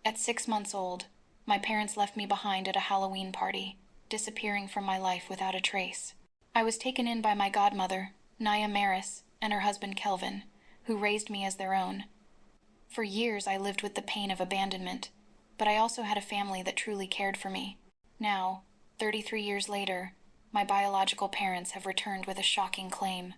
At 6 months old, my parents left me behind at a Halloween party, disappearing from my life without a trace. I was taken in by my godmother, Naya Maris, and her husband Kelvin, who raised me as their own. For years I lived with the pain of abandonment, but I also had a family that truly cared for me. Now, 33 years later, my biological parents have returned with a shocking claim.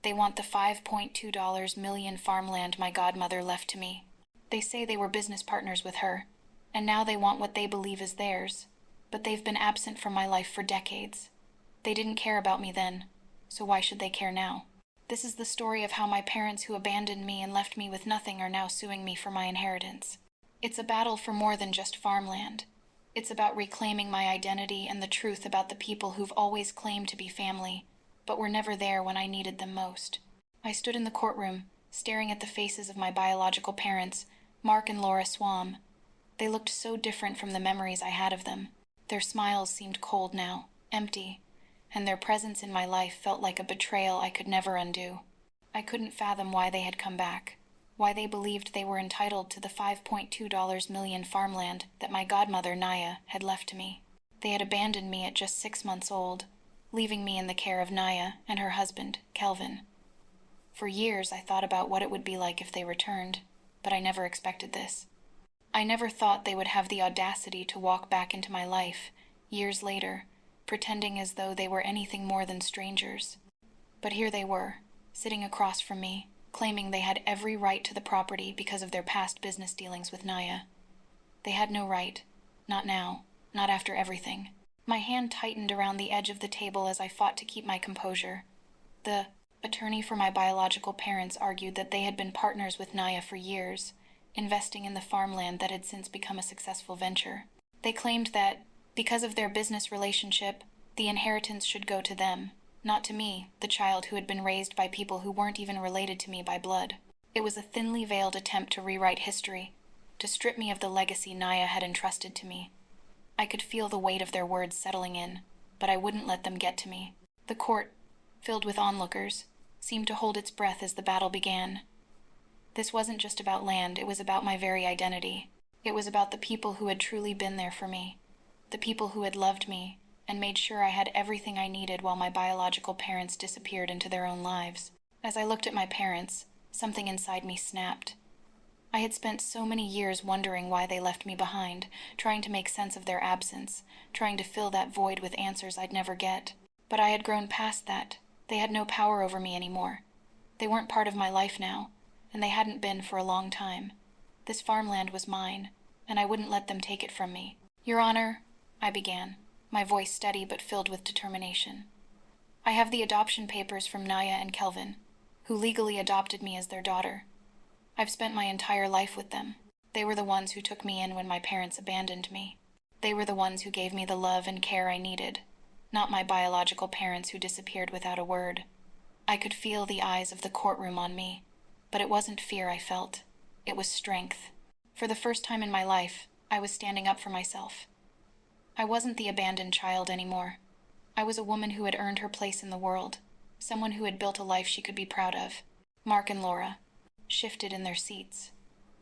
They want the $5.2 million farmland my godmother left to me. They say they were business partners with her, and now they want what they believe is theirs, but they've been absent from my life for decades. They didn't care about me then, so why should they care now? This is the story of how my parents who abandoned me and left me with nothing are now suing me for my inheritance. It's a battle for more than just farmland. It's about reclaiming my identity and the truth about the people who've always claimed to be family, but were never there when I needed them most. I stood in the courtroom, staring at the faces of my biological parents, Mark and Laura Swam. They looked so different from the memories I had of them. Their smiles seemed cold now, empty, and their presence in my life felt like a betrayal I could never undo. I couldn't fathom why they had come back, why they believed they were entitled to the $5.2 million farmland that my godmother, Naya, had left to me. They had abandoned me at just 6 months old, leaving me in the care of Naya and her husband, Kelvin. For years I thought about what it would be like if they returned, but I never expected this. I never thought they would have the audacity to walk back into my life, years later, pretending as though they were anything more than strangers. But here they were, sitting across from me, claiming they had every right to the property because of their past business dealings with Naya. They had no right. Not now. Not after everything. My hand tightened around the edge of the table as I fought to keep my composure. The attorney for my biological parents argued that they had been partners with Naya for years, investing in the farmland that had since become a successful venture. They claimed that, because of their business relationship, the inheritance should go to them, not to me, the child who had been raised by people who weren't even related to me by blood. It was a thinly veiled attempt to rewrite history, to strip me of the legacy Naya had entrusted to me. I could feel the weight of their words settling in, but I wouldn't let them get to me. The court, filled with onlookers, seemed to hold its breath as the battle began. This wasn't just about land, it was about my very identity. It was about the people who had truly been there for me, the people who had loved me and made sure I had everything I needed while my biological parents disappeared into their own lives. As I looked at my parents, something inside me snapped. I had spent so many years wondering why they left me behind, trying to make sense of their absence, trying to fill that void with answers I'd never get. But I had grown past that. They had no power over me anymore. They weren't part of my life now, and they hadn't been for a long time. This farmland was mine, and I wouldn't let them take it from me. Your Honor, I began, my voice steady but filled with determination. I have the adoption papers from Naya and Kelvin, who legally adopted me as their daughter. I've spent my entire life with them. They were the ones who took me in when my parents abandoned me. They were the ones who gave me the love and care I needed, not my biological parents who disappeared without a word. I could feel the eyes of the courtroom on me, but it wasn't fear I felt. It was strength. For the first time in my life, I was standing up for myself. I wasn't the abandoned child anymore. I was a woman who had earned her place in the world, someone who had built a life she could be proud of. Mark and Laura shifted in their seats,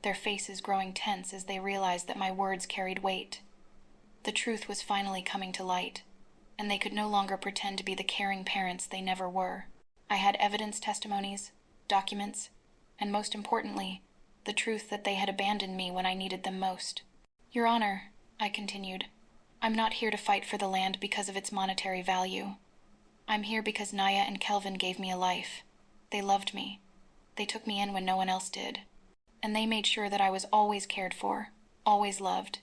their faces growing tense as they realized that my words carried weight. The truth was finally coming to light, and they could no longer pretend to be the caring parents they never were. I had evidence, testimonies, documents, and most importantly, the truth that they had abandoned me when I needed them most. Your Honor, I continued, I'm not here to fight for the land because of its monetary value. I'm here because Naya and Kelvin gave me a life. They loved me. They took me in when no one else did. And they made sure that I was always cared for, always loved.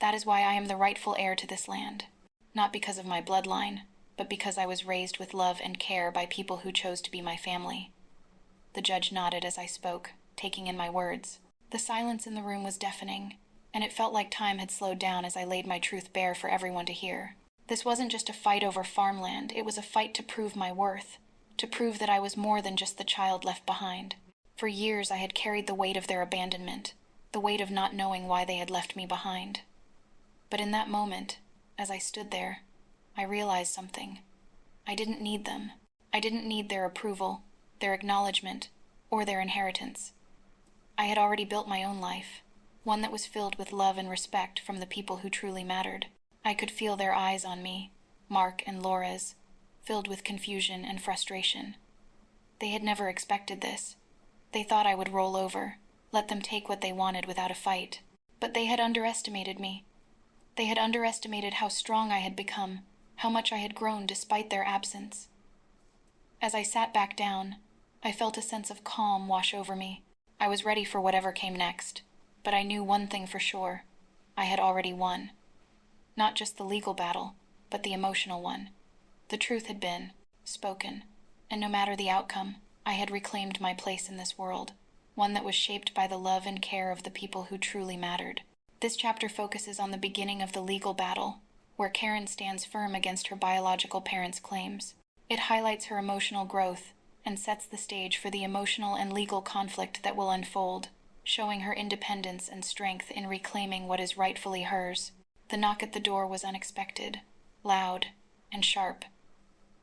That is why I am the rightful heir to this land. Not because of my bloodline, but because I was raised with love and care by people who chose to be my family. The judge nodded as I spoke, taking in my words. The silence in the room was deafening, and it felt like time had slowed down as I laid my truth bare for everyone to hear. This wasn't just a fight over farmland, it was a fight to prove my worth, to prove that I was more than just the child left behind. For years I had carried the weight of their abandonment, the weight of not knowing why they had left me behind. But in that moment, as I stood there, I realized something. I didn't need them. I didn't need their approval, their acknowledgement, or their inheritance. I had already built my own life. one that was filled with love and respect from the people who truly mattered. I could feel their eyes on me, Mark and Laura's, filled with confusion and frustration. They had never expected this. They thought I would roll over, let them take what they wanted without a fight. But they had underestimated me. They had underestimated how strong I had become, how much I had grown despite their absence. As I sat back down, I felt a sense of calm wash over me. I was ready for whatever came next, but I knew one thing for sure. I had already won. Not just the legal battle, but the emotional one. The truth had been spoken, and no matter the outcome, I had reclaimed my place in this world, one that was shaped by the love and care of the people who truly mattered. This chapter focuses on the beginning of the legal battle, where Karen stands firm against her biological parents' claims. It highlights her emotional growth and sets the stage for the emotional and legal conflict that will unfold, showing her independence and strength in reclaiming what is rightfully hers. The knock at the door was unexpected, loud, and sharp.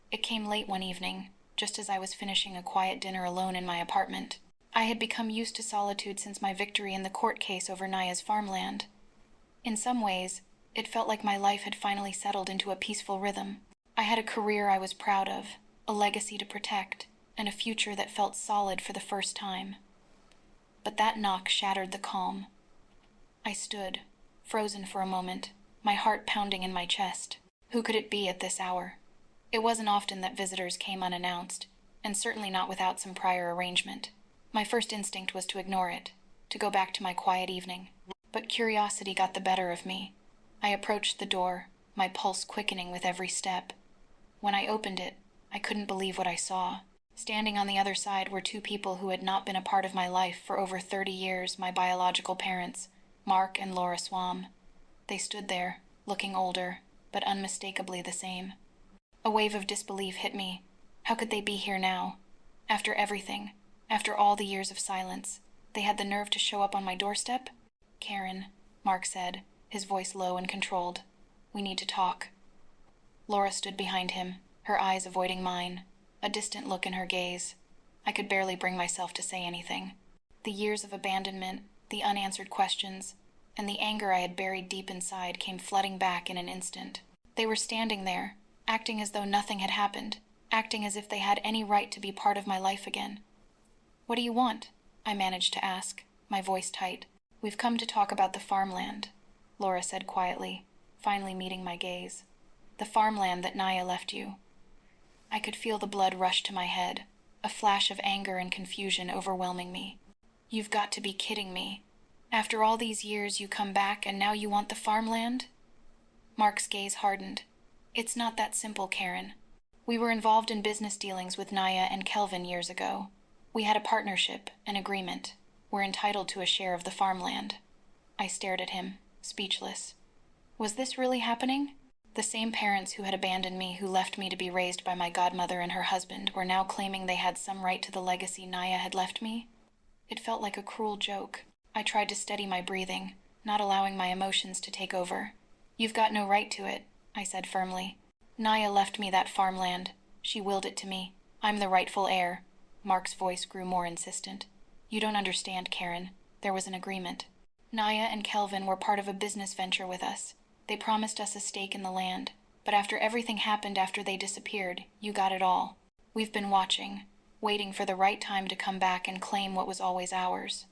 It came late one evening, just as I was finishing a quiet dinner alone in my apartment. I had become used to solitude since my victory in the court case over Naya's farmland. In some ways, it felt like my life had finally settled into a peaceful rhythm. I had a career I was proud of, a legacy to protect, and a future that felt solid for the first time. But that knock shattered the calm. I stood, frozen for a moment, my heart pounding in my chest. Who could it be at this hour? It wasn't often that visitors came unannounced, and certainly not without some prior arrangement. My first instinct was to ignore it, to go back to my quiet evening. But curiosity got the better of me. I approached the door, my pulse quickening with every step. When I opened it, I couldn't believe what I saw. Standing on the other side were two people who had not been a part of my life for over 30 years, my biological parents, Mark and Laura Swam. They stood there, looking older, but unmistakably the same. A wave of disbelief hit me. How could they be here now? After everything, after all the years of silence, they had the nerve to show up on my doorstep? "Karen," Mark said, his voice low and controlled. "We need to talk." Laura stood behind him, her eyes avoiding mine, a distant look in her gaze. I could barely bring myself to say anything. The years of abandonment, the unanswered questions, and the anger I had buried deep inside came flooding back in an instant. They were standing there, acting as though nothing had happened, acting as if they had any right to be part of my life again. "What do you want?" I managed to ask, my voice tight. "We've come to talk about the farmland," Laura said quietly, finally meeting my gaze. "The farmland that Naya left you." I could feel the blood rush to my head, a flash of anger and confusion overwhelming me. "You've got to be kidding me. After all these years you come back and now you want the farmland?" Mark's gaze hardened. "It's not that simple, Karen. We were involved in business dealings with Naya and Kelvin years ago. We had a partnership, an agreement. We're entitled to a share of the farmland." I stared at him, speechless. Was this really happening? The same parents who had abandoned me, who left me to be raised by my godmother and her husband, were now claiming they had some right to the legacy Naya had left me? It felt like a cruel joke. I tried to steady my breathing, not allowing my emotions to take over. "You've got no right to it," I said firmly. "Naya left me that farmland. She willed it to me. I'm the rightful heir." Mark's voice grew more insistent. "You don't understand, Karen. There was an agreement. Naya and Kelvin were part of a business venture with us. They promised us a stake in the land, but after everything happened after they disappeared, you got it all. We've been watching, waiting for the right time to come back and claim what was always ours."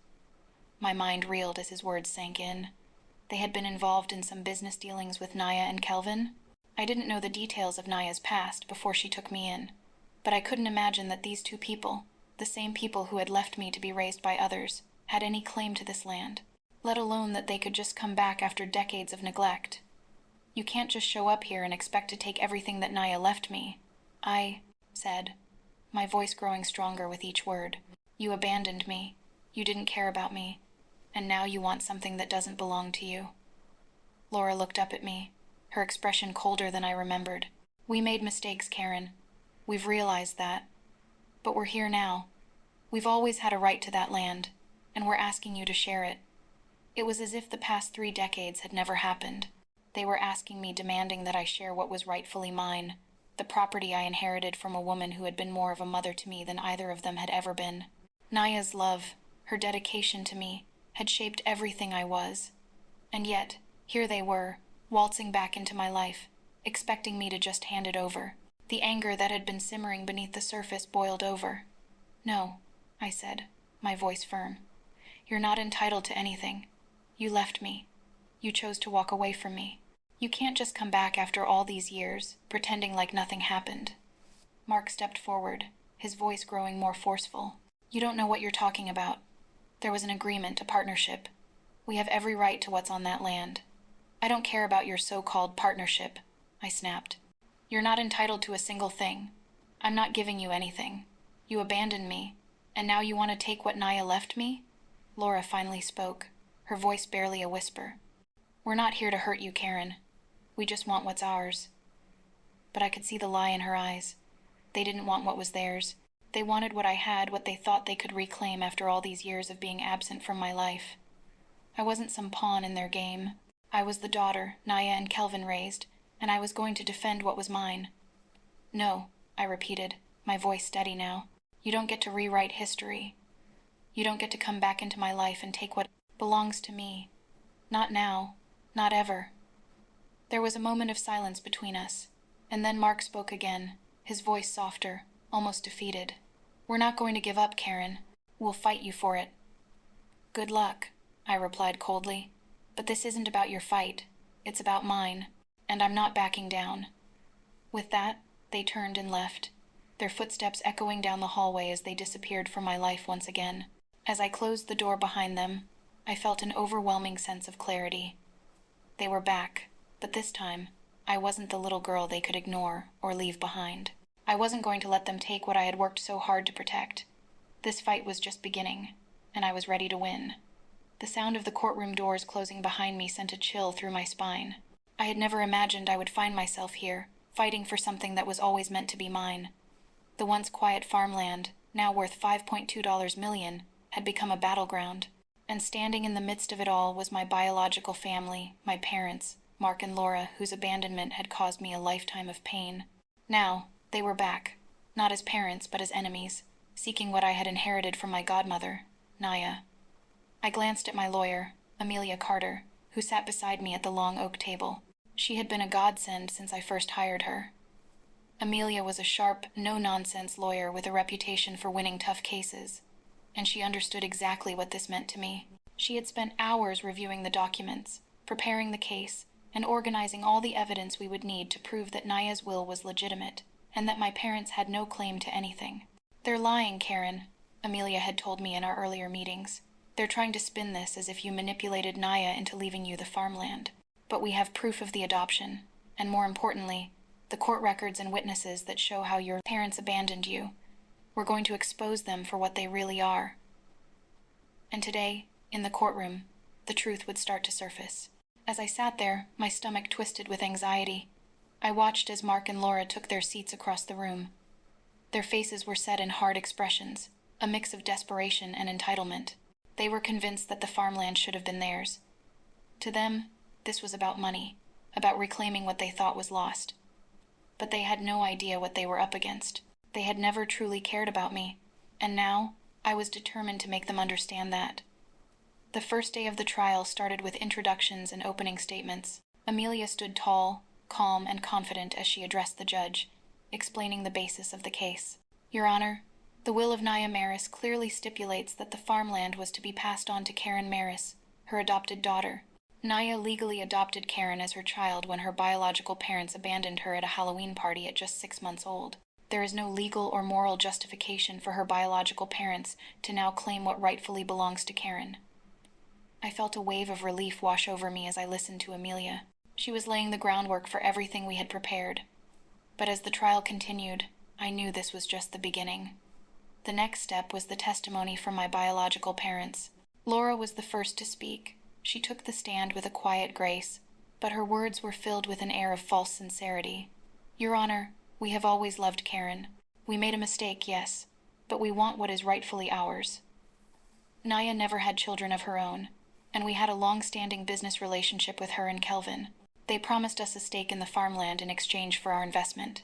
My mind reeled as his words sank in. They had been involved in some business dealings with Naya and Kelvin? I didn't know the details of Naya's past before she took me in, but I couldn't imagine that these two people, the same people who had left me to be raised by others, had any claim to this land, let alone that they could just come back after decades of neglect. "You can't just show up here and expect to take everything that Naya left me," I said, my voice growing stronger with each word. "You abandoned me. You didn't care about me. And now you want something that doesn't belong to you." Laura looked up at me, her expression colder than I remembered. "We made mistakes, Karen. We've realized that. But we're here now. We've always had a right to that land, and we're asking you to share it." It was as if the past 3 decades had never happened. They were asking me, demanding that I share what was rightfully mine, the property I inherited from a woman who had been more of a mother to me than either of them had ever been. Naya's love, her dedication to me, had shaped everything I was. And yet, here they were, waltzing back into my life, expecting me to just hand it over. The anger that had been simmering beneath the surface boiled over. "No," I said, my voice firm. "You're not entitled to anything. You left me. You chose to walk away from me. You can't just come back after all these years, pretending like nothing happened." Mark stepped forward, his voice growing more forceful. "You don't know what you're talking about. There was an agreement, a partnership. We have every right to what's on that land. I don't care about your so-called partnership," I snapped. "You're not entitled to a single thing. I'm not giving you anything. You abandoned me, and now you want to take what Naya left me?" Laura finally spoke, her voice barely a whisper. "We're not here to hurt you, Karen. We just want what's ours." But I could see the lie in her eyes. They didn't want what was theirs. They wanted what I had, what they thought they could reclaim after all these years of being absent from my life. I wasn't some pawn in their game. I was the daughter Naya and Kelvin raised, and I was going to defend what was mine. "No," I repeated, my voice steady now. "You don't get to rewrite history. You don't get to come back into my life and take what belongs to me. Not now. Not ever." There was a moment of silence between us, and then Mark spoke again, his voice softer, almost defeated. "We're not going to give up, Karen. We'll fight you for it." "Good luck," I replied coldly. "But this isn't about your fight. It's about mine, and I'm not backing down." With that, they turned and left, their footsteps echoing down the hallway as they disappeared from my life once again. As I closed the door behind them, I felt an overwhelming sense of clarity. They were back, but this time, I wasn't the little girl they could ignore or leave behind. I wasn't going to let them take what I had worked so hard to protect. This fight was just beginning, and I was ready to win. The sound of the courtroom doors closing behind me sent a chill through my spine. I had never imagined I would find myself here, fighting for something that was always meant to be mine. The once quiet farmland, now worth $5.2 million, had become a battleground, and standing in the midst of it all was my biological family, my parents, Mark and Laura, whose abandonment had caused me a lifetime of pain. Now, they were back, not as parents but as enemies, seeking what I had inherited from my godmother, Naya. I glanced at my lawyer, Amelia Carter, who sat beside me at the long oak table. She had been a godsend since I first hired her. Amelia was a sharp, no-nonsense lawyer with a reputation for winning tough cases, and she understood exactly what this meant to me. She had spent hours reviewing the documents, preparing the case, and organizing all the evidence we would need to prove that Naya's will was legitimate, and that my parents had no claim to anything. "They're lying, Karen," Amelia had told me in our earlier meetings. "They're trying to spin this as if you manipulated Naya into leaving you the farmland. But we have proof of the adoption, and more importantly, the court records and witnesses that show how your parents abandoned you. We're going to expose them for what they really are." And today, in the courtroom, the truth would start to surface. As I sat there, my stomach twisted with anxiety. I watched as Mark and Laura took their seats across the room. Their faces were set in hard expressions, a mix of desperation and entitlement. They were convinced that the farmland should have been theirs. To them, this was about money, about reclaiming what they thought was lost. But they had no idea what they were up against. They had never truly cared about me, and now I was determined to make them understand that. The first day of the trial started with introductions and opening statements. Amelia stood tall, calm, and confident as she addressed the judge, explaining the basis of the case. "Your Honor, the will of Naya Maris clearly stipulates that the farmland was to be passed on to Karen Maris, her adopted daughter. Naya legally adopted Karen as her child when her biological parents abandoned her at a Halloween party at just 6 months old. There is no legal or moral justification for her biological parents to now claim what rightfully belongs to Karen." I felt a wave of relief wash over me as I listened to Amelia. She was laying the groundwork for everything we had prepared. But as the trial continued, I knew this was just the beginning. The next step was the testimony from my biological parents. Laura was the first to speak. She took the stand with a quiet grace, but her words were filled with an air of false sincerity. "Your Honor, we have always loved Karen. We made a mistake, yes, but we want what is rightfully ours. Naya never had children of her own, and we had a long-standing business relationship with her and Kelvin. They promised us a stake in the farmland in exchange for our investment.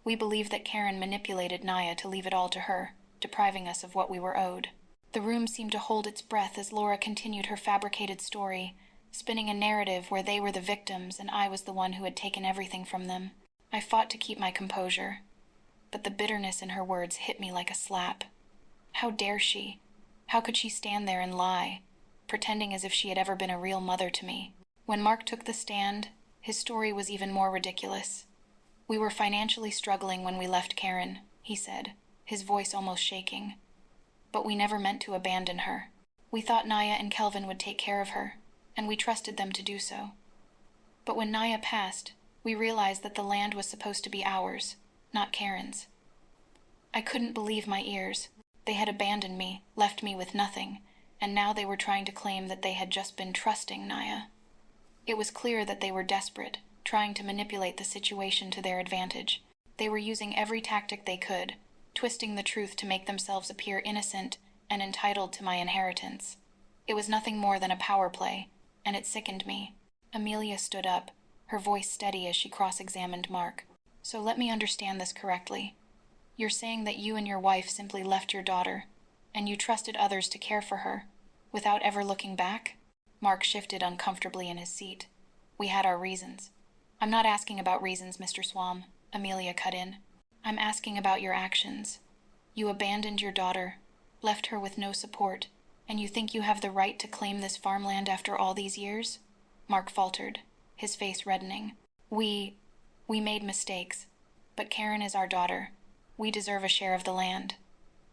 We believe that Karen manipulated Naya to leave it all to her, depriving us of what we were owed. The room seemed to hold its breath as Laura continued her fabricated story, spinning a narrative where they were the victims and I was the one who had taken everything from them. I fought to keep my composure, but the bitterness in her words hit me like a slap. How dare she? How could she stand there and lie, pretending as if she had ever been a real mother to me? When Mark took the stand, his story was even more ridiculous. "We were financially struggling when we left Karen," he said, his voice almost shaking. "But we never meant to abandon her. We thought Naya and Kelvin would take care of her, and we trusted them to do so. But when Naya passed, we realized that the land was supposed to be ours, not Karen's. I couldn't believe my ears. They had abandoned me, left me with nothing, and now they were trying to claim that they had just been trusting Naya. It was clear that they were desperate, trying to manipulate the situation to their advantage. They were using every tactic they could, twisting the truth to make themselves appear innocent and entitled to my inheritance. It was nothing more than a power play, and it sickened me." Amelia stood up, her voice steady as she cross-examined Mark. "So let me understand this correctly. You're saying that you and your wife simply left your daughter, and you trusted others to care for her, without ever looking back?" Mark shifted uncomfortably in his seat. "We had our reasons." "I'm not asking about reasons, Mr. Swam," Amelia cut in. "I'm asking about your actions. You abandoned your daughter, left her with no support, and you think you have the right to claim this farmland after all these years?" Mark faltered, his face reddening. We made mistakes, but Karen is our daughter. We deserve a share of the land."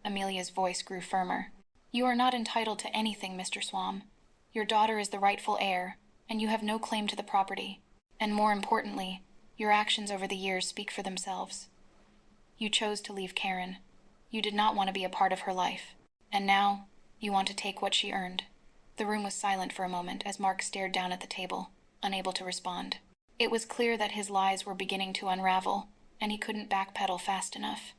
Amelia's voice grew firmer. "You are not entitled to anything, Mr. Swam. Your daughter is the rightful heir, and you have no claim to the property. And more importantly, your actions over the years speak for themselves. You chose to leave Karen. You did not want to be a part of her life. And now, you want to take what she earned." The room was silent for a moment as Mark stared down at the table, unable to respond. It was clear that his lies were beginning to unravel, and he couldn't backpedal fast enough.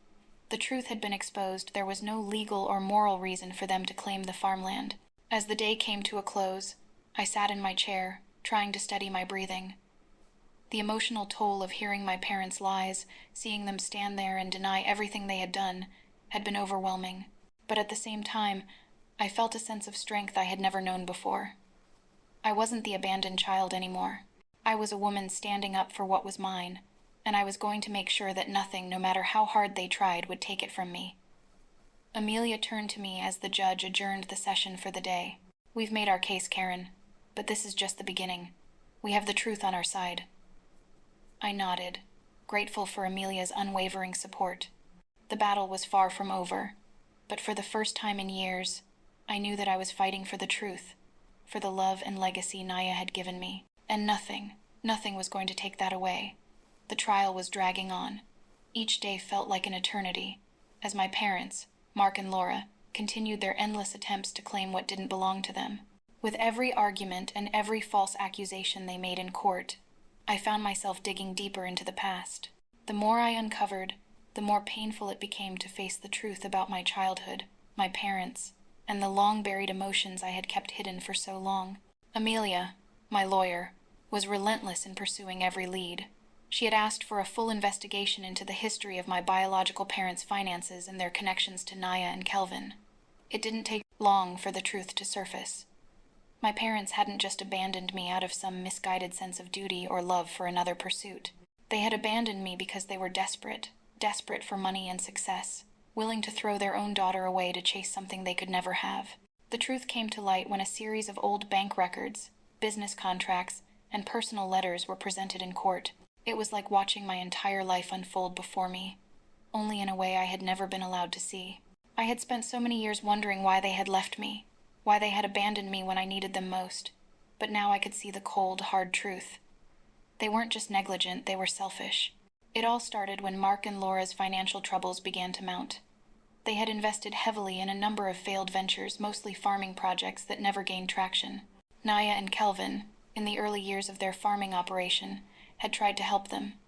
The truth had been exposed. There was no legal or moral reason for them to claim the farmland. As the day came to a close, I sat in my chair, trying to steady my breathing. The emotional toll of hearing my parents' lies, seeing them stand there and deny everything they had done, had been overwhelming. But at the same time, I felt a sense of strength I had never known before. I wasn't the abandoned child anymore. I was a woman standing up for what was mine, and I was going to make sure that nothing, no matter how hard they tried, would take it from me. Amelia turned to me as the judge adjourned the session for the day. "We've made our case, Karen, but this is just the beginning. We have the truth on our side." I nodded, grateful for Amelia's unwavering support. The battle was far from over, but for the first time in years, I knew that I was fighting for the truth, for the love and legacy Naya had given me, and nothing was going to take that away. The trial was dragging on. Each day felt like an eternity, as my parents, Mark and Laura, continued their endless attempts to claim what didn't belong to them. With every argument and every false accusation they made in court, I found myself digging deeper into the past. The more I uncovered, the more painful it became to face the truth about my childhood, my parents, and the long-buried emotions I had kept hidden for so long. Amelia, my lawyer, was relentless in pursuing every lead. She had asked for a full investigation into the history of my biological parents' finances and their connections to Naya and Kelvin. It didn't take long for the truth to surface. My parents hadn't just abandoned me out of some misguided sense of duty or love for another pursuit. They had abandoned me because they were desperate for money and success, willing to throw their own daughter away to chase something they could never have. The truth came to light when a series of old bank records, business contracts, and personal letters were presented in court. It was like watching my entire life unfold before me, only in a way I had never been allowed to see. I had spent so many years wondering why they had left me, why they had abandoned me when I needed them most, but now I could see the cold, hard truth. They weren't just negligent, they were selfish. It all started when Mark and Laura's financial troubles began to mount. They had invested heavily in a number of failed ventures, mostly farming projects that never gained traction. Naya and Kelvin, in the early years of their farming operation, had tried to help them.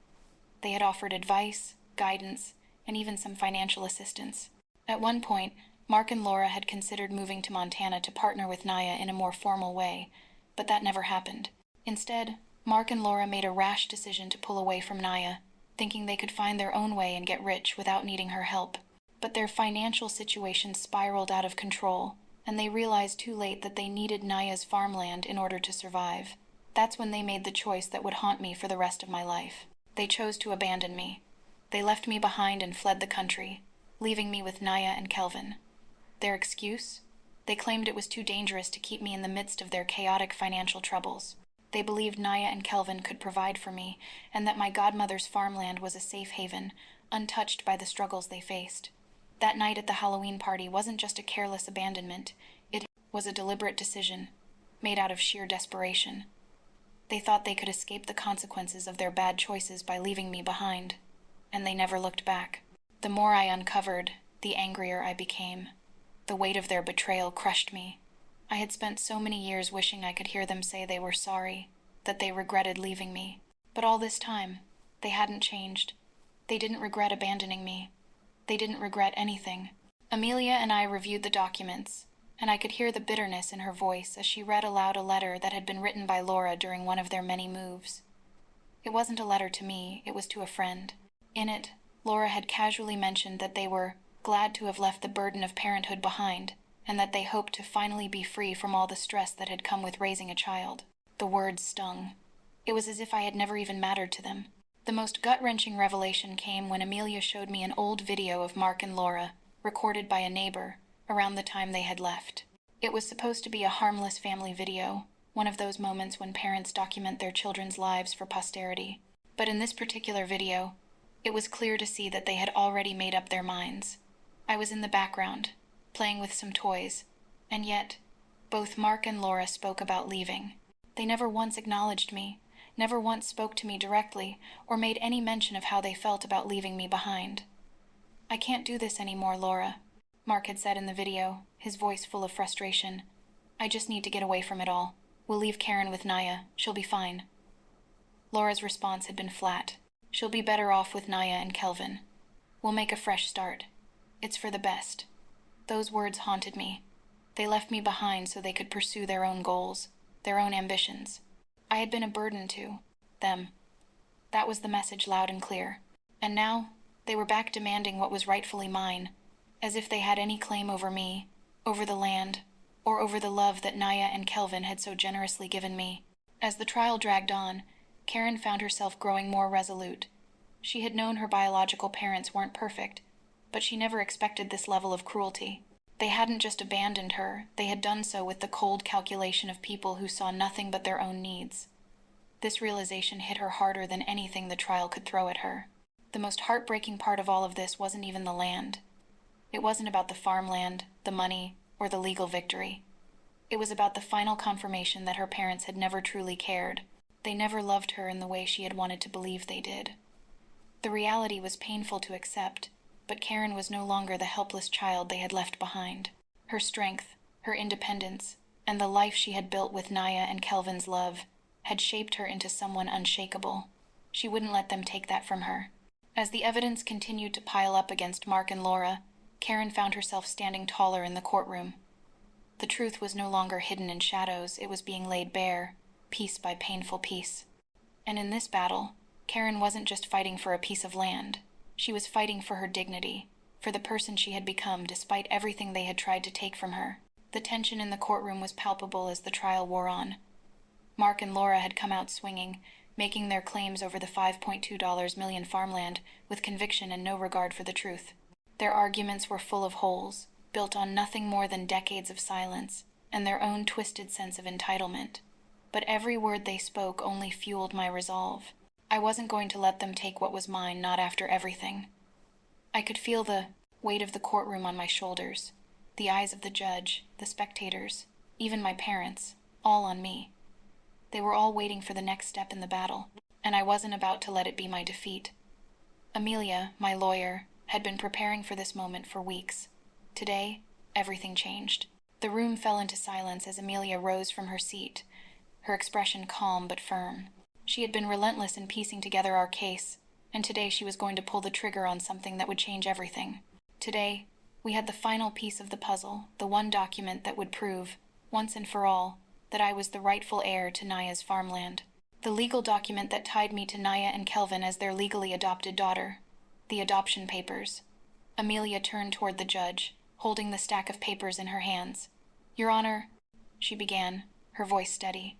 They had offered advice, guidance, and even some financial assistance. At one point, Mark and Laura had considered moving to Montana to partner with Naya in a more formal way, but that never happened. Instead, Mark and Laura made a rash decision to pull away from Naya, thinking they could find their own way and get rich without needing her help. But their financial situation spiraled out of control, and they realized too late that they needed Naya's farmland in order to survive. That's when they made the choice that would haunt me for the rest of my life. They chose to abandon me. They left me behind and fled the country, leaving me with Naya and Kelvin. Their excuse? They claimed it was too dangerous to keep me in the midst of their chaotic financial troubles. They believed Naya and Kelvin could provide for me, and that my godmother's farmland was a safe haven, untouched by the struggles they faced. That night at the Halloween party wasn't just a careless abandonment, it was a deliberate decision, made out of sheer desperation. They thought they could escape the consequences of their bad choices by leaving me behind, and they never looked back. The more I uncovered, the angrier I became. The weight of their betrayal crushed me. I had spent so many years wishing I could hear them say they were sorry, that they regretted leaving me. But all this time, they hadn't changed. They didn't regret abandoning me. They didn't regret anything. Amelia and I reviewed the documents, and I could hear the bitterness in her voice as she read aloud a letter that had been written by Laura during one of their many moves. It wasn't a letter to me, it was to a friend. In it, Laura had casually mentioned that they were glad to have left the burden of parenthood behind, and that they hoped to finally be free from all the stress that had come with raising a child. The words stung. It was as if I had never even mattered to them. The most gut-wrenching revelation came when Amelia showed me an old video of Mark and Laura, recorded by a neighbor, around the time they had left. It was supposed to be a harmless family video, one of those moments when parents document their children's lives for posterity. But in this particular video, it was clear to see that they had already made up their minds. I was in the background, playing with some toys, and yet, both Mark and Laura spoke about leaving. They never once acknowledged me, never once spoke to me directly, or made any mention of how they felt about leaving me behind. "I can't do this anymore, Laura," Mark had said in the video, his voice full of frustration. "I just need to get away from it all. We'll leave Karen with Naya. She'll be fine." Laura's response had been flat. "She'll be better off with Naya and Kelvin. We'll make a fresh start. It's for the best." Those words haunted me. They left me behind so they could pursue their own goals, their own ambitions. I had been a burden to them. That was the message loud and clear. And now, they were back demanding what was rightfully mine, as if they had any claim over me, over the land, or over the love that Naya and Kelvin had so generously given me. As the trial dragged on, Karen found herself growing more resolute. She had known her biological parents weren't perfect, but she never expected this level of cruelty. They hadn't just abandoned her, they had done so with the cold calculation of people who saw nothing but their own needs. This realization hit her harder than anything the trial could throw at her. The most heartbreaking part of all of this wasn't even the land. It wasn't about the farmland, the money, or the legal victory. It was about the final confirmation that her parents had never truly cared. They never loved her in the way she had wanted to believe they did. The reality was painful to accept, but Karen was no longer the helpless child they had left behind. Her strength, her independence, and the life she had built with Naya and Kelvin's love had shaped her into someone unshakable. She wouldn't let them take that from her. As the evidence continued to pile up against Mark and Laura, Karen found herself standing taller in the courtroom. The truth was no longer hidden in shadows, it was being laid bare, piece by painful piece. And in this battle, Karen wasn't just fighting for a piece of land. She was fighting for her dignity, for the person she had become despite everything they had tried to take from her. The tension in the courtroom was palpable as the trial wore on. Mark and Laura had come out swinging, making their claims over the $5.2 million farmland with conviction and no regard for the truth. Their arguments were full of holes, built on nothing more than decades of silence and their own twisted sense of entitlement. But every word they spoke only fueled my resolve. I wasn't going to let them take what was mine, not after everything. I could feel the weight of the courtroom on my shoulders, the eyes of the judge, the spectators, even my parents, all on me. They were all waiting for the next step in the battle, and I wasn't about to let it be my defeat. Amelia, my lawyer, had been preparing for this moment for weeks. Today, everything changed. The room fell into silence as Amelia rose from her seat, her expression calm but firm. She had been relentless in piecing together our case, and today she was going to pull the trigger on something that would change everything. Today, we had the final piece of the puzzle, the one document that would prove, once and for all, that I was the rightful heir to Naya's farmland. The legal document that tied me to Naya and Kelvin as their legally adopted daughter. The adoption papers. Amelia turned toward the judge, holding the stack of papers in her hands. Your Honor, she began, her voice steady.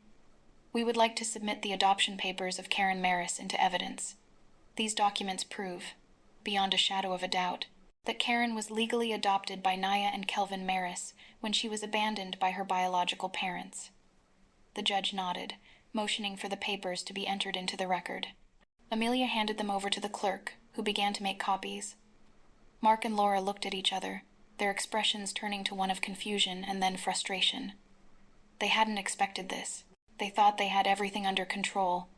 We would like to submit the adoption papers of Karen Maris into evidence. These documents prove, beyond a shadow of a doubt, that Karen was legally adopted by Naya and Kelvin Maris when she was abandoned by her biological parents. The judge nodded, motioning for the papers to be entered into the record. Amelia handed them over to the clerk, who began to make copies. Mark and Laura looked at each other, their expressions turning to one of confusion and then frustration. They hadn't expected this. They thought they had everything under control,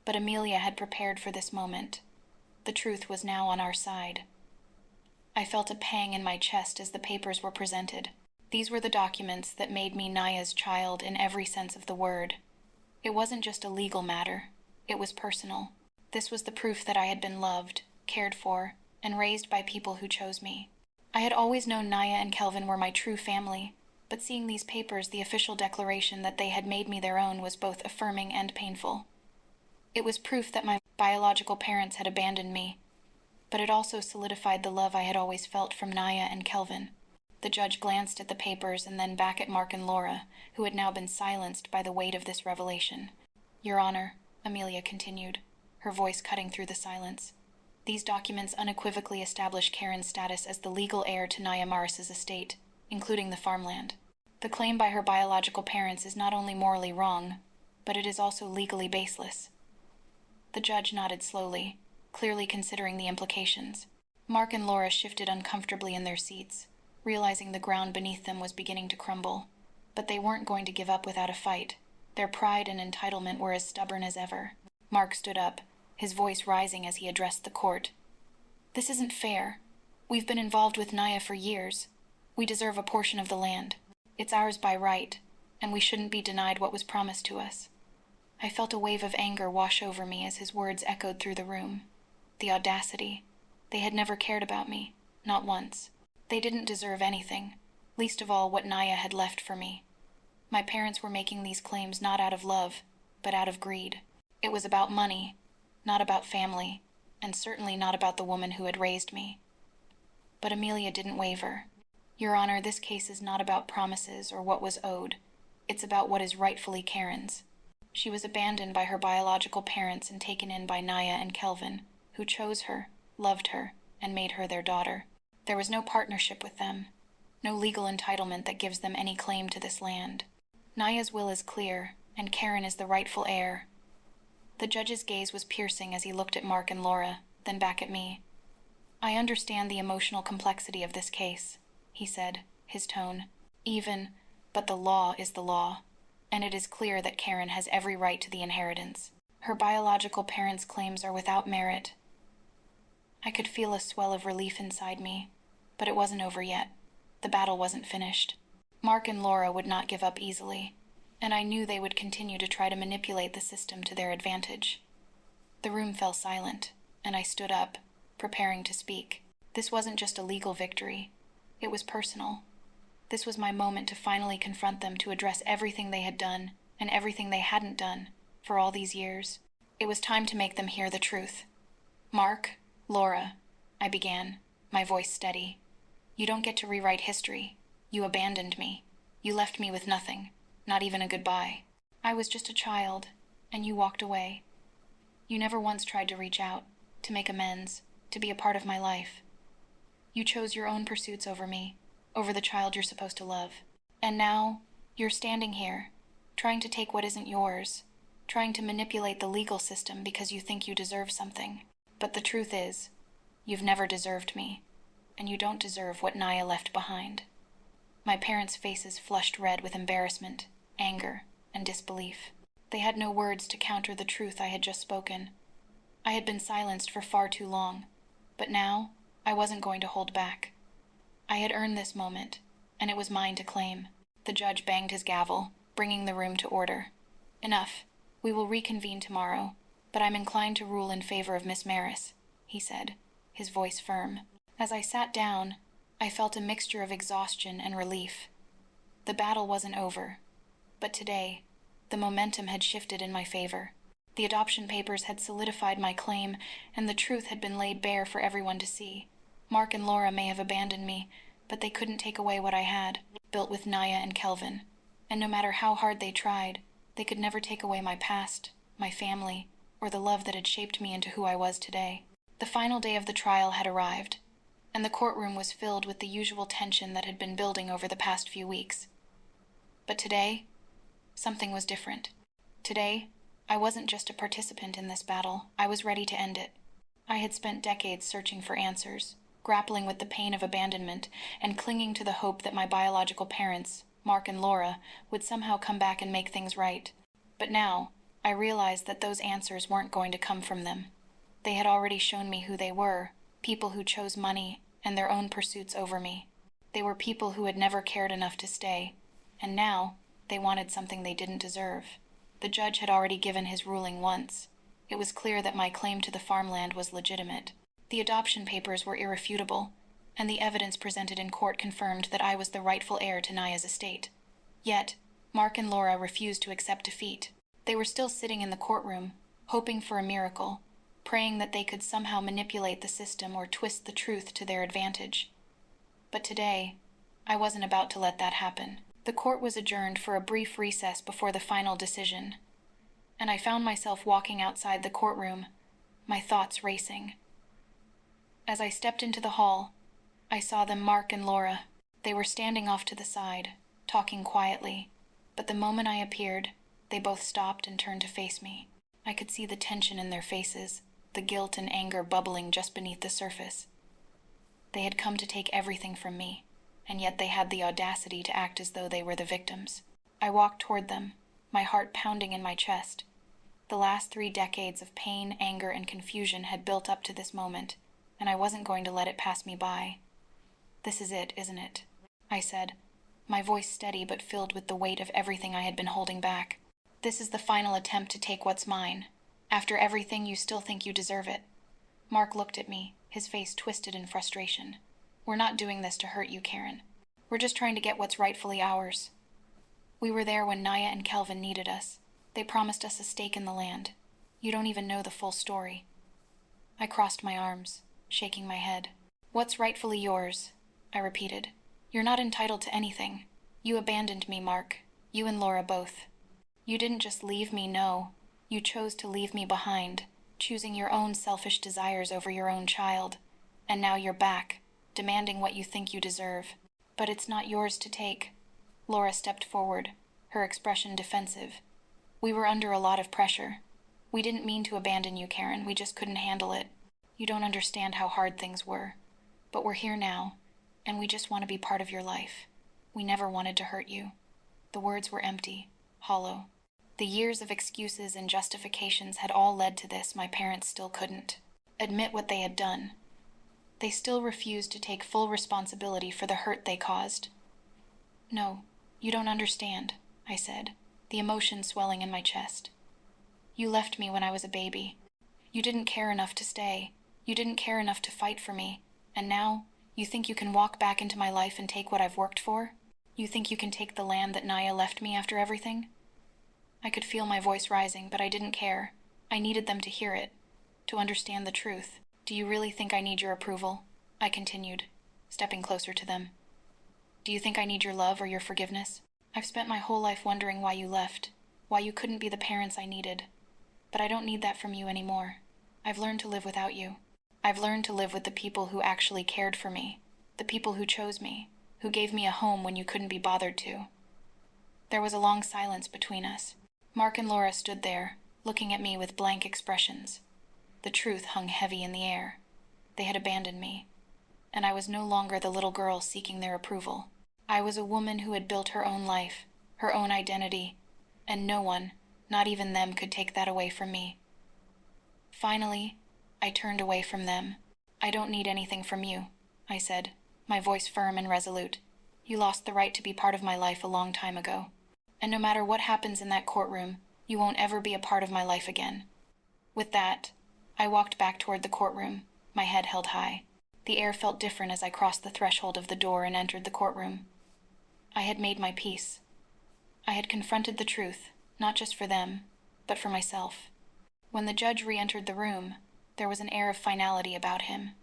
but Amelia had prepared for this moment. The truth was now on our side. I felt a pang in my chest as the papers were presented. These were the documents that made me Naya's child in every sense of the word. It wasn't just a legal matter. It was personal. This was the proof that I had been loved, cared for, and raised by people who chose me. I had always known Naya and Kelvin were my true family, but seeing these papers, the official declaration that they had made me their own, was both affirming and painful. It was proof that my biological parents had abandoned me, but it also solidified the love I had always felt from Naya and Kelvin. The judge glanced at the papers and then back at Mark and Laura, who had now been silenced by the weight of this revelation. Your Honor, Amelia continued, her voice cutting through the silence. These documents unequivocally establish Karen's status as the legal heir to Naya Maris's estate, including the farmland. The claim by her biological parents is not only morally wrong, but it is also legally baseless. The judge nodded slowly, clearly considering the implications. Mark and Laura shifted uncomfortably in their seats, realizing the ground beneath them was beginning to crumble. But they weren't going to give up without a fight. Their pride and entitlement were as stubborn as ever. Mark stood up, his voice rising as he addressed the court. This isn't fair. We've been involved with Naya for years. We deserve a portion of the land. It's ours by right, and we shouldn't be denied what was promised to us. I felt a wave of anger wash over me as his words echoed through the room. The audacity. They had never cared about me, not once. They didn't deserve anything, least of all what Naya had left for me. My parents were making these claims not out of love, but out of greed. It was about money, not about family, and certainly not about the woman who had raised me. But Amelia didn't waver. Your Honor, this case is not about promises or what was owed. It's about what is rightfully Karen's. She was abandoned by her biological parents and taken in by Naya and Kelvin, who chose her, loved her, and made her their daughter. There was no partnership with them, no legal entitlement that gives them any claim to this land. Naya's will is clear, and Karen is the rightful heir. The judge's gaze was piercing as he looked at Mark and Laura, then back at me. I understand the emotional complexity of this case, he said, his tone even, but the law is the law, and it is clear that Karen has every right to the inheritance. Her biological parents' claims are without merit. I could feel a swell of relief inside me, but it wasn't over yet. The battle wasn't finished. Mark and Laura would not give up easily, and I knew they would continue to try to manipulate the system to their advantage. The room fell silent, and I stood up, preparing to speak. This wasn't just a legal victory. It was personal. This was my moment to finally confront them, to address everything they had done and everything they hadn't done for all these years. It was time to make them hear the truth. Mark, Laura, I began, my voice steady. You don't get to rewrite history. You abandoned me. You left me with nothing, not even a goodbye. I was just a child, and you walked away. You never once tried to reach out, to make amends, to be a part of my life. You chose your own pursuits over me, over the child you're supposed to love. And now, you're standing here, trying to take what isn't yours, trying to manipulate the legal system because you think you deserve something. But the truth is, you've never deserved me, and you don't deserve what Naya left behind. My parents' faces flushed red with embarrassment, anger, and disbelief. They had no words to counter the truth I had just spoken. I had been silenced for far too long, but now I wasn't going to hold back. I had earned this moment, and it was mine to claim. The judge banged his gavel, bringing the room to order. Enough. We will reconvene tomorrow, but I'm inclined to rule in favor of Miss Maris, he said, his voice firm. As I sat down, I felt a mixture of exhaustion and relief. The battle wasn't over, but today, the momentum had shifted in my favor. The adoption papers had solidified my claim, and the truth had been laid bare for everyone to see. Mark and Laura may have abandoned me, but they couldn't take away what I had. built with Naya and Kelvin, and no matter how hard they tried, they could never take away my past, my family, or the love that had shaped me into who I was today. The final day of the trial had arrived, and the courtroom was filled with the usual tension that had been building over the past few weeks. But today, something was different. Today, I wasn't just a participant in this battle, I was ready to end it. I had spent decades searching for answers, grappling with the pain of abandonment, and clinging to the hope that my biological parents, Mark and Laura, would somehow come back and make things right. But now, I realized that those answers weren't going to come from them. They had already shown me who they were, people who chose money and their own pursuits over me. They were people who had never cared enough to stay, and now they wanted something they didn't deserve. The judge had already given his ruling once. It was clear that my claim to the farmland was legitimate. The adoption papers were irrefutable, and the evidence presented in court confirmed that I was the rightful heir to Naya's estate. Yet, Mark and Laura refused to accept defeat. They were still sitting in the courtroom, hoping for a miracle, praying that they could somehow manipulate the system or twist the truth to their advantage. But today, I wasn't about to let that happen. The court was adjourned for a brief recess before the final decision, and I found myself walking outside the courtroom, my thoughts racing. As I stepped into the hall, I saw them, Mark and Laura. They were standing off to the side, talking quietly, but the moment I appeared, they both stopped and turned to face me. I could see the tension in their faces, the guilt and anger bubbling just beneath the surface. They had come to take everything from me, and yet they had the audacity to act as though they were the victims. I walked toward them, my heart pounding in my chest. The last 3 decades of pain, anger, and confusion had built up to this moment, and I wasn't going to let it pass me by. "This is it, isn't it?" I said, my voice steady but filled with the weight of everything I had been holding back. "This is the final attempt to take what's mine. After everything, you still think you deserve it." Mark looked at me, his face twisted in frustration. "We're not doing this to hurt you, Karen. We're just trying to get what's rightfully ours. We were there when Naya and Kelvin needed us. They promised us a stake in the land. You don't even know the full story." I crossed my arms, shaking my head. "What's rightfully yours?" I repeated. "You're not entitled to anything. You abandoned me, Mark. You and Laura both. You didn't just leave me, no. You chose to leave me behind, choosing your own selfish desires over your own child. And now you're back, demanding what you think you deserve. But it's not yours to take." Laura stepped forward, her expression defensive. "We were under a lot of pressure. We didn't mean to abandon you, Karen. We just couldn't handle it. You don't understand how hard things were. But we're here now, and we just want to be part of your life. We never wanted to hurt you." The words were empty, hollow. The years of excuses and justifications had all led to this. My parents still couldn't admit what they had done. They still refused to take full responsibility for the hurt they caused. "No, you don't understand," I said, the emotion swelling in my chest. "You left me when I was a baby. You didn't care enough to stay. You didn't care enough to fight for me. And now, you think you can walk back into my life and take what I've worked for? You think you can take the land that Naya left me after everything?" I could feel my voice rising, but I didn't care. I needed them to hear it, to understand the truth. "Do you really think I need your approval?" I continued, stepping closer to them. "Do you think I need your love or your forgiveness? I've spent my whole life wondering why you left, why you couldn't be the parents I needed. But I don't need that from you anymore. I've learned to live without you. I've learned to live with the people who actually cared for me, the people who chose me, who gave me a home when you couldn't be bothered to." There was a long silence between us. Mark and Laura stood there, looking at me with blank expressions. The truth hung heavy in the air. They had abandoned me, and I was no longer the little girl seeking their approval. I was a woman who had built her own life, her own identity, and no one, not even them, could take that away from me. Finally, I turned away from them. "I don't need anything from you," I said, my voice firm and resolute. "You lost the right to be part of my life a long time ago. And no matter what happens in that courtroom, you won't ever be a part of my life again." With that, I walked back toward the courtroom, my head held high. The air felt different as I crossed the threshold of the door and entered the courtroom. I had made my peace. I had confronted the truth, not just for them, but for myself. When the judge re-entered the room, there was an air of finality about him.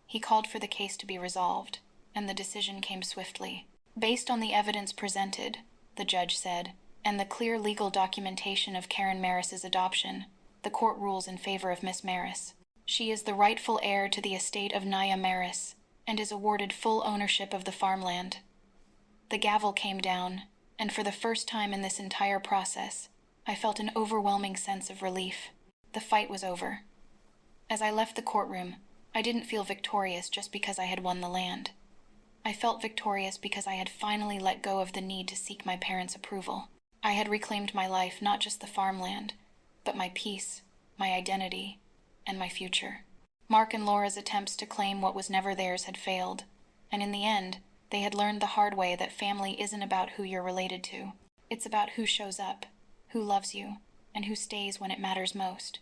He called for the case to be resolved, and the decision came swiftly. Based on the evidence presented, the judge said, and the clear legal documentation of Karen Maris's adoption, the court rules in favor of Miss Maris. She is the rightful heir to the estate of Naya Maris and is awarded full ownership of the farmland. The gavel came down, and for the first time in this entire process, I felt an overwhelming sense of relief. The fight was over. As I left the courtroom, I didn't feel victorious just because I had won the land. I felt victorious because I had finally let go of the need to seek my parents' approval. I had reclaimed my life, not just the farmland, but my peace, my identity, and my future. Mark and Laura's attempts to claim what was never theirs had failed, and in the end, they had learned the hard way that family isn't about who you're related to. It's about who shows up, who loves you, and who stays when it matters most.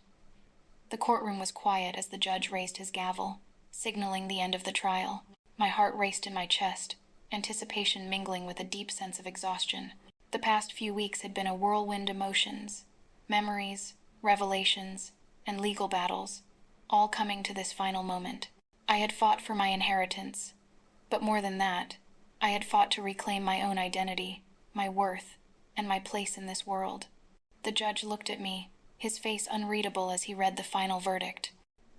The courtroom was quiet as the judge raised his gavel, signaling the end of the trial. My heart raced in my chest, anticipation mingling with a deep sense of exhaustion. The past few weeks had been a whirlwind of emotions, memories, revelations, and legal battles, all coming to this final moment. I had fought for my inheritance, but more than that, I had fought to reclaim my own identity, my worth, and my place in this world. The judge looked at me, his face unreadable as he read the final verdict.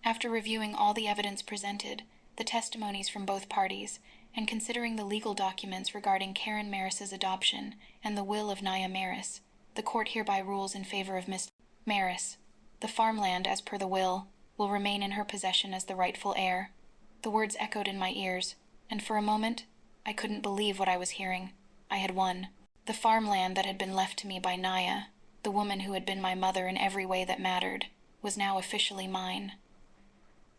After reviewing all the evidence presented, the testimonies from both parties, and considering the legal documents regarding Karen Maris's adoption and the will of Naya Maris, the court hereby rules in favor of Miss Maris. The farmland, as per the will remain in her possession as the rightful heir. The words echoed in my ears, and for a moment, I couldn't believe what I was hearing. I had won. The farmland that had been left to me by Naya, the woman who had been my mother in every way that mattered, was now officially mine.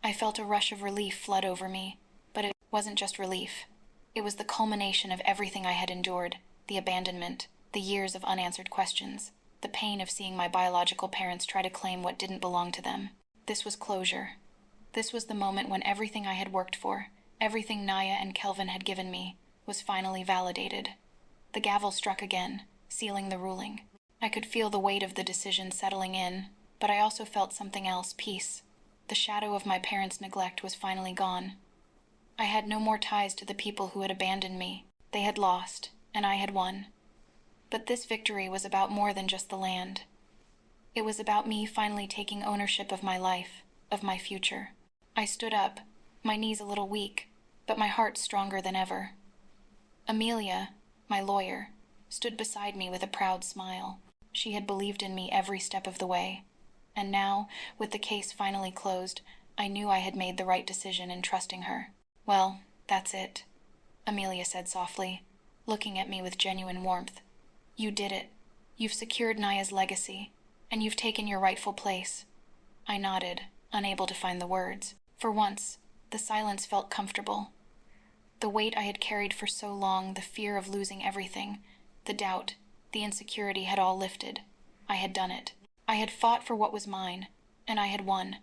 I felt a rush of relief flood over me, but it wasn't just relief. It was the culmination of everything I had endured, the abandonment, the years of unanswered questions, the pain of seeing my biological parents try to claim what didn't belong to them. This was closure. This was the moment when everything I had worked for, everything Naya and Kelvin had given me, was finally validated. The gavel struck again, sealing the ruling. I could feel the weight of the decision settling in, but I also felt something else, peace. The shadow of my parents' neglect was finally gone. I had no more ties to the people who had abandoned me. They had lost, and I had won. But this victory was about more than just the land. It was about me finally taking ownership of my life, of my future. I stood up, my knees a little weak, but my heart stronger than ever. Amelia, my lawyer, stood beside me with a proud smile. She had believed in me every step of the way. And now, with the case finally closed, I knew I had made the right decision in trusting her. "Well, that's it," Amelia said softly, looking at me with genuine warmth. "You did it. You've secured Naya's legacy, and you've taken your rightful place." I nodded, unable to find the words. For once, the silence felt comfortable. The weight I had carried for so long, the fear of losing everything, the doubt, the insecurity had all lifted. I had done it. I had fought for what was mine, and I had won.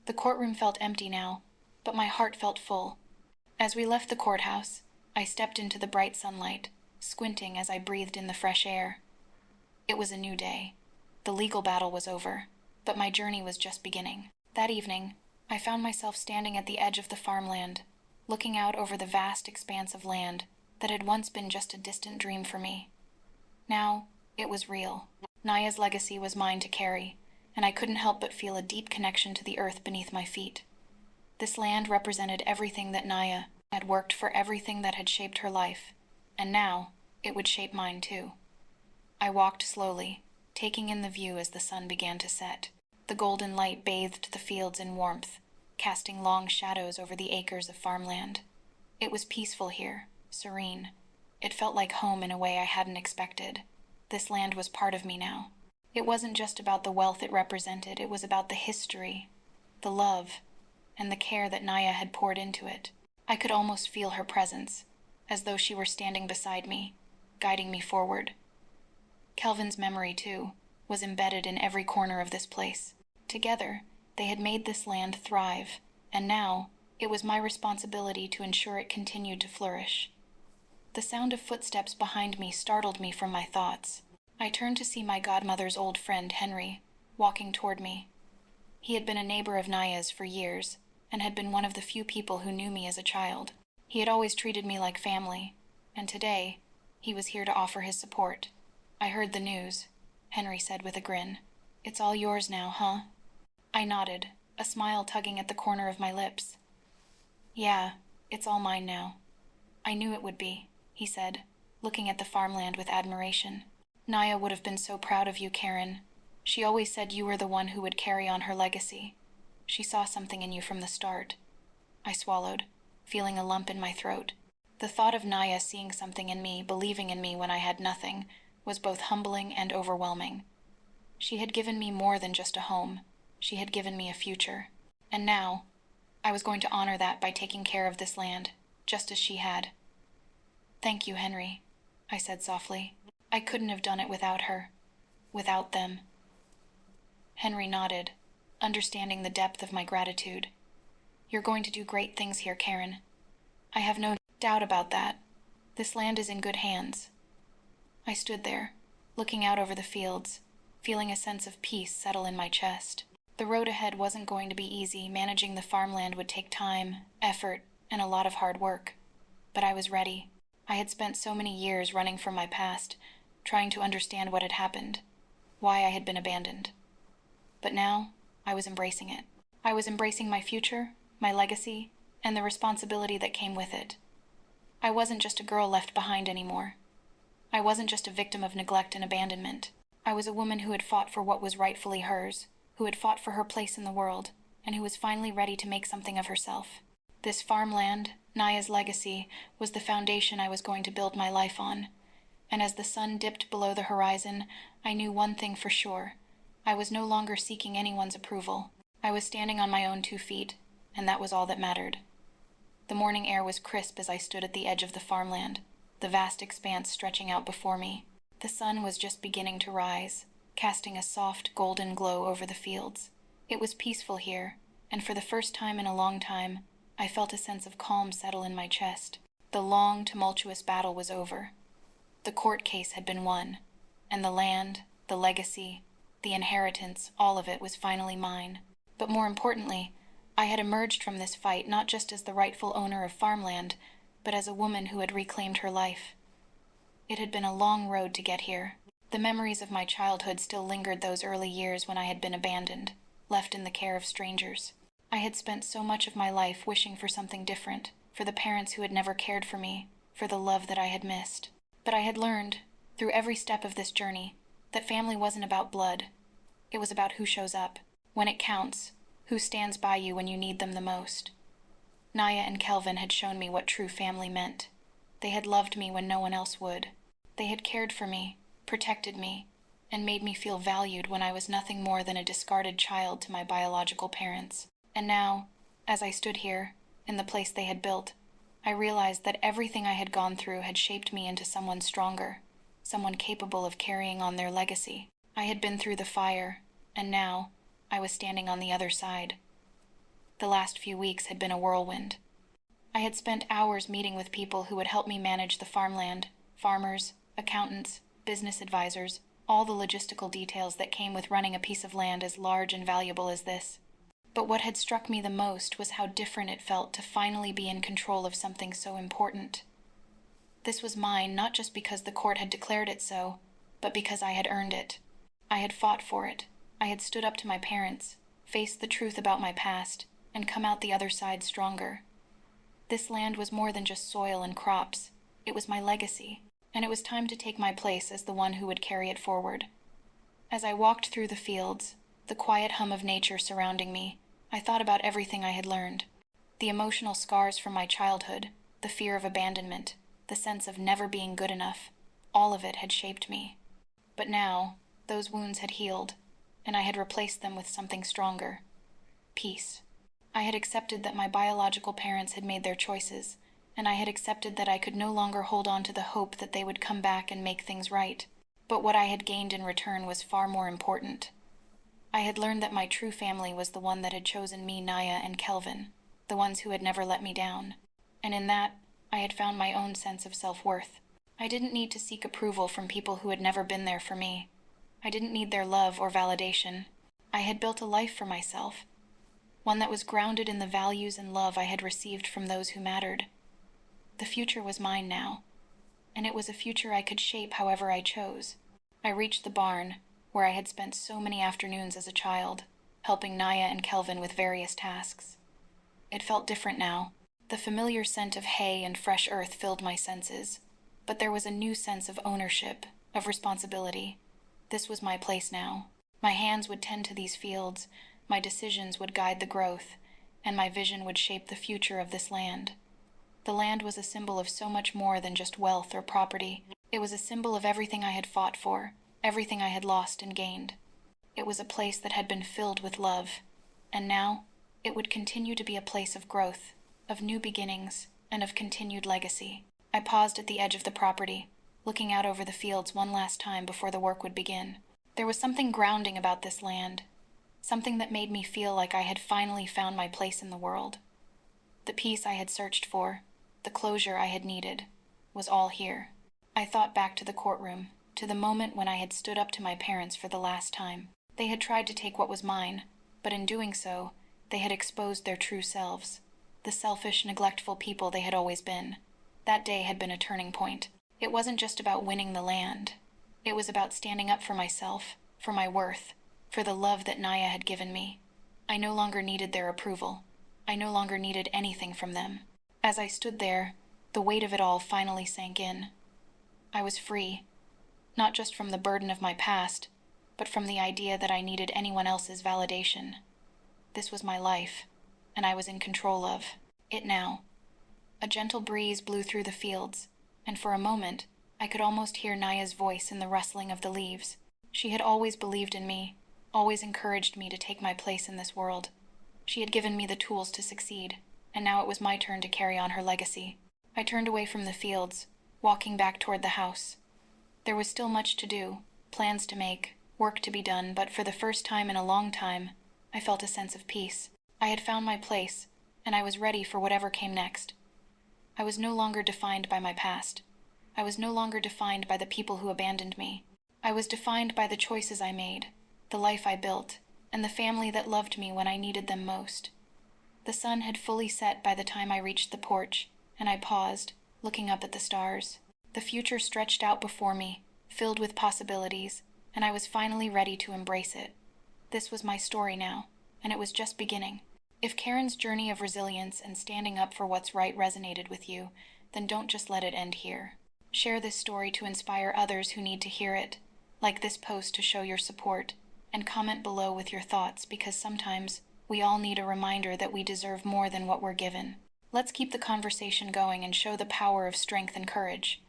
The courtroom felt empty now, but my heart felt full. As we left the courthouse, I stepped into the bright sunlight, squinting as I breathed in the fresh air. It was a new day. The legal battle was over, but my journey was just beginning. That evening, I found myself standing at the edge of the farmland, looking out over the vast expanse of land that had once been just a distant dream for me. Now, it was real. Naya's legacy was mine to carry, and I couldn't help but feel a deep connection to the earth beneath my feet. This land represented everything that Naya had worked for, everything that had shaped her life, and now it would shape mine too. I walked slowly, taking in the view as the sun began to set. The golden light bathed the fields in warmth, casting long shadows over the acres of farmland. It was peaceful here, serene. It felt like home in a way I hadn't expected. This land was part of me now. It wasn't just about the wealth it represented, it was about the history, the love, and the care that Naya had poured into it. I could almost feel her presence, as though she were standing beside me, guiding me forward. Kelvin's memory, too, was embedded in every corner of this place. Together, they had made this land thrive, and now it was my responsibility to ensure it continued to flourish. The sound of footsteps behind me startled me from my thoughts. I turned to see my godmother's old friend, Henry, walking toward me. He had been a neighbor of Naya's for years, and had been one of the few people who knew me as a child. He had always treated me like family, and today he was here to offer his support. "I heard the news," Henry said with a grin. "It's all yours now, huh?" I nodded, a smile tugging at the corner of my lips. "Yeah, it's all mine now." "I knew it would be," he said, looking at the farmland with admiration. "Naya would have been so proud of you, Karen. She always said you were the one who would carry on her legacy. She saw something in you from the start." I swallowed, feeling a lump in my throat. The thought of Naya seeing something in me, believing in me when I had nothing, was both humbling and overwhelming. She had given me more than just a home. She had given me a future. And now, I was going to honor that by taking care of this land, just as she had. "Thank you, Henry," I said softly. "I couldn't have done it without her. Without them." Henry nodded, understanding the depth of my gratitude. "You're going to do great things here, Karen. I have no doubt about that. This land is in good hands." I stood there, looking out over the fields, feeling a sense of peace settle in my chest. The road ahead wasn't going to be easy. Managing the farmland would take time, effort, and a lot of hard work. But I was ready. I had spent so many years running from my past, trying to understand what had happened, why I had been abandoned. But now, I was embracing it. I was embracing my future, my legacy, and the responsibility that came with it. I wasn't just a girl left behind anymore. I wasn't just a victim of neglect and abandonment. I was a woman who had fought for what was rightfully hers, who had fought for her place in the world, and who was finally ready to make something of herself. This farmland, Naya's legacy, was the foundation I was going to build my life on. And as the sun dipped below the horizon, I knew one thing for sure. I was no longer seeking anyone's approval. I was standing on my own 2 feet, and that was all that mattered. The morning air was crisp as I stood at the edge of the farmland, the vast expanse stretching out before me. The sun was just beginning to rise, casting a soft, golden glow over the fields. It was peaceful here, and for the first time in a long time, I felt a sense of calm settle in my chest. The long, tumultuous battle was over. The court case had been won, and the land, the legacy, the inheritance, all of it was finally mine. But more importantly, I had emerged from this fight not just as the rightful owner of farmland, but as a woman who had reclaimed her life. It had been a long road to get here. The memories of my childhood still lingered, those early years when I had been abandoned, left in the care of strangers. I had spent so much of my life wishing for something different, for the parents who had never cared for me, for the love that I had missed. But I had learned, through every step of this journey, that family wasn't about blood. It was about who shows up, when it counts, who stands by you when you need them the most. Naya and Kelvin had shown me what true family meant. They had loved me when no one else would. They had cared for me, protected me, and made me feel valued when I was nothing more than a discarded child to my biological parents. And now, as I stood here, in the place they had built, I realized that everything I had gone through had shaped me into someone stronger, someone capable of carrying on their legacy. I had been through the fire, and now I was standing on the other side. The last few weeks had been a whirlwind. I had spent hours meeting with people who would help me manage the farmland, farmers, accountants, business advisors, all the logistical details that came with running a piece of land as large and valuable as this. But what had struck me the most was how different it felt to finally be in control of something so important. This was mine not just because the court had declared it so, but because I had earned it. I had fought for it. I had stood up to my parents, faced the truth about my past, and come out the other side stronger. This land was more than just soil and crops. It was my legacy, and it was time to take my place as the one who would carry it forward. As I walked through the fields, the quiet hum of nature surrounding me, I thought about everything I had learned. The emotional scars from my childhood, the fear of abandonment, the sense of never being good enough, all of it had shaped me. But now, those wounds had healed, and I had replaced them with something stronger. Peace. I had accepted that my biological parents had made their choices, and I had accepted that I could no longer hold on to the hope that they would come back and make things right. But what I had gained in return was far more important. I had learned that my true family was the one that had chosen me, Naya, and Kelvin, the ones who had never let me down. And in that, I had found my own sense of self-worth. I didn't need to seek approval from people who had never been there for me. I didn't need their love or validation. I had built a life for myself, one that was grounded in the values and love I had received from those who mattered. The future was mine now, and it was a future I could shape however I chose. I reached the barn, where I had spent so many afternoons as a child, helping Naya and Kelvin with various tasks. It felt different now. The familiar scent of hay and fresh earth filled my senses, but there was a new sense of ownership, of responsibility. This was my place now. My hands would tend to these fields, my decisions would guide the growth, and my vision would shape the future of this land. The land was a symbol of so much more than just wealth or property. It was a symbol of everything I had fought for, everything I had lost and gained. It was a place that had been filled with love, and now it would continue to be a place of growth, of new beginnings, and of continued legacy. I paused at the edge of the property, looking out over the fields one last time before the work would begin. There was something grounding about this land, something that made me feel like I had finally found my place in the world. The peace I had searched for, the closure I had needed, was all here. I thought back to the courtroom, to the moment when I had stood up to my parents for the last time. They had tried to take what was mine, but in doing so, they had exposed their true selves, the selfish, neglectful people they had always been. That day had been a turning point. It wasn't just about winning the land. It was about standing up for myself, for my worth, for the love that Naya had given me. I no longer needed their approval. I no longer needed anything from them. As I stood there, the weight of it all finally sank in. I was free, not just from the burden of my past, but from the idea that I needed anyone else's validation. This was my life, and I was in control of it now. A gentle breeze blew through the fields, and for a moment, I could almost hear Naya's voice in the rustling of the leaves. She had always believed in me, always encouraged me to take my place in this world. She had given me the tools to succeed, and now it was my turn to carry on her legacy. I turned away from the fields, walking back toward the house. There was still much to do, plans to make, work to be done, but for the first time in a long time, I felt a sense of peace. I had found my place, and I was ready for whatever came next. I was no longer defined by my past. I was no longer defined by the people who abandoned me. I was defined by the choices I made, the life I built, and the family that loved me when I needed them most. The sun had fully set by the time I reached the porch, and I paused, looking up at the stars. The future stretched out before me, filled with possibilities, and I was finally ready to embrace it. This was my story now, and it was just beginning. If Karen's journey of resilience and standing up for what's right resonated with you, then don't just let it end here. Share this story to inspire others who need to hear it. Like this post to show your support, and comment below with your thoughts, because sometimes we all need a reminder that we deserve more than what we're given. Let's keep the conversation going and show the power of strength and courage.